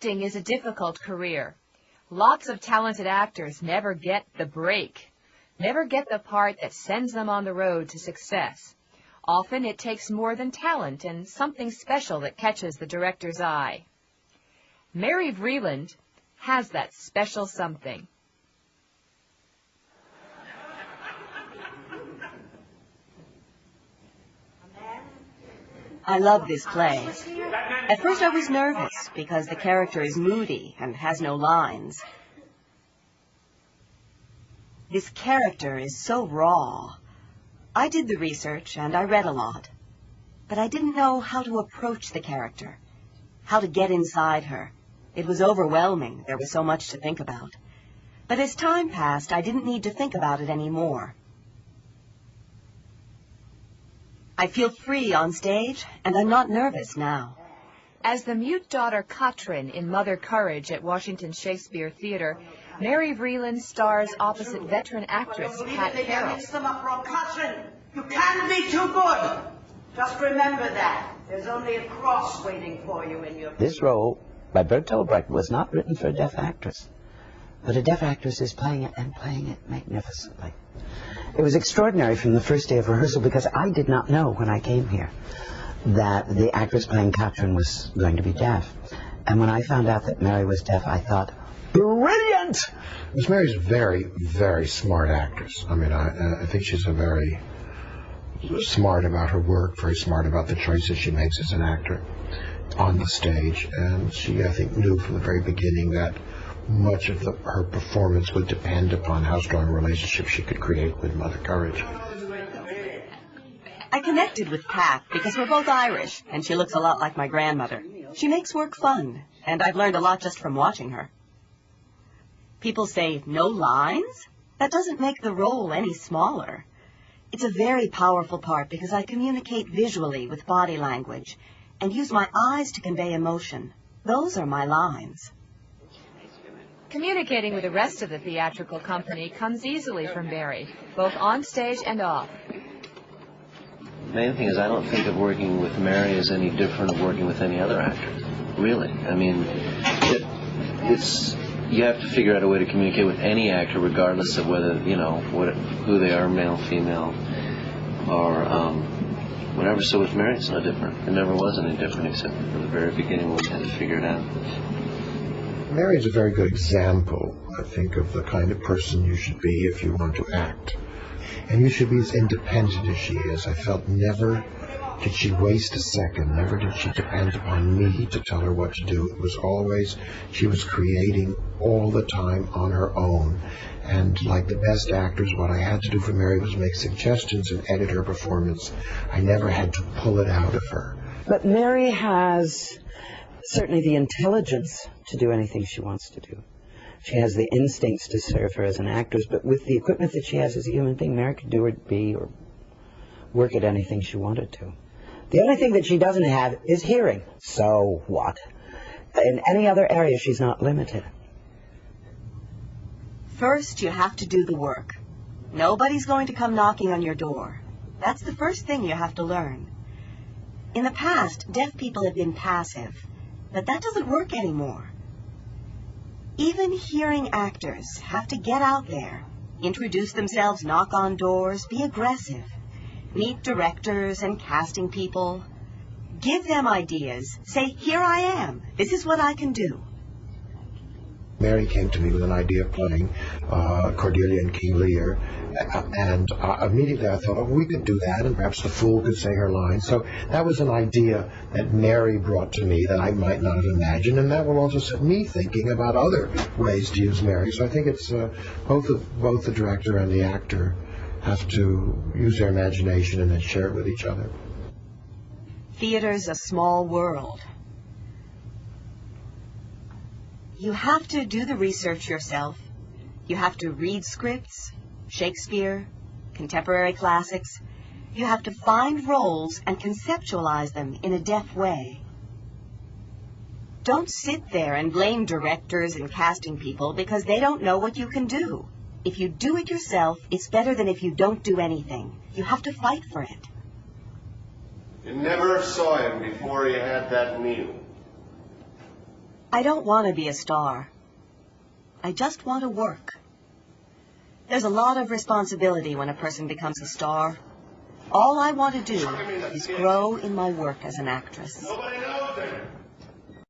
Acting is a difficult career. Lots of talented actors never get the break, never get the part that sends them on the road to success. Often it takes more than talent and something special that catches the director's eye. Mary Vreeland has that special something. I love this play. At first I was nervous because the character is moody and has no lines. This character is so raw. I did the research and I read a lot, but I didn't know how to approach the character, how to get inside her. It was overwhelming. There was so much to think about. But as time passed, I didn't need to think about it anymore. I feel free on stage, and I'm not nervous now. As the mute daughter Katrin in Mother Courage at Washington Shakespeare Theater, Mary Vreeland stars opposite veteran actress Pat Carroll. Katrin, you can't be too good. Just remember that. There's only a cross waiting for you in your... This role by Bertolt Brecht was not written for a deaf actress, but a deaf actress is playing it and playing it magnificently. It was extraordinary from the first day of rehearsal because I did not know when I came here that the actress playing Katrin was going to be deaf. And when I found out that Mary was deaf, I thought, brilliant! Miss Mary's a very, very smart actress. I mean, I think she's a very smart about her work, very smart about the choices she makes as an actor on the stage. And she, I think, knew from the very beginning that much of her performance would depend upon how strong a relationship she could create with Mother Courage. I connected with Pat because we're both Irish, and she looks a lot like my grandmother. She makes work fun, and I've learned a lot just from watching her. People say, no lines? That doesn't make the role any smaller. It's a very powerful part because I communicate visually with body language and use my eyes to convey emotion. Those are my lines. Communicating with the rest of the theatrical company comes easily for Mary, both on stage and off. The main thing is I don't think of working with Mary as any different of working with any other actor, really. I mean, you have to figure out a way to communicate with any actor regardless of whether, you know, who they are, male, female, or whatever. So with Mary it's no different. It never was any different except from the very beginning when we had to figure it out. Mary is a very good example, I think, of the kind of person you should be if you want to act. And you should be as independent as she is. I felt never did she waste a second, never did she depend upon me to tell her what to do. It was always, she was creating all the time on her own. And like the best actors, what I had to do for Mary was make suggestions and edit her performance. I never had to pull it out of her. But Mary has certainly the intelligence to do anything she wants to do. She has the instincts to serve her as an actress, but with the equipment that she has as a human being, Mary could do or be or work at anything she wanted to. The only thing that she doesn't have is hearing. So what? In any other area, she's not limited. First, you have to do the work. Nobody's going to come knocking on your door. That's the first thing you have to learn. In the past, deaf people have been passive, but that doesn't work anymore. Even hearing actors have to get out there, introduce themselves, knock on doors, be aggressive, meet directors and casting people, give them ideas, say, here I am, this is what I can do. Mary came to me with an idea of playing Cordelia and King Lear, and immediately I thought, oh, we could do that, and perhaps the fool could say her lines. So that was an idea that Mary brought to me that I might not have imagined, and that will also set me thinking about other ways to use Mary. So I think it's both the director and the actor have to use their imagination and then share it with each other. Theater's a small world. You have to do the research yourself. You have to read scripts, Shakespeare, contemporary classics. You have to find roles and conceptualize them in a deaf way. Don't sit there and blame directors and casting people because they don't know what you can do. If you do it yourself, it's better than if you don't do anything. You have to fight for it. You never saw him before he had that meal. I don't want to be a star. I just want to work. There's a lot of responsibility when a person becomes a star. All I want to do is grow in my work as an actress. Nobody knows it.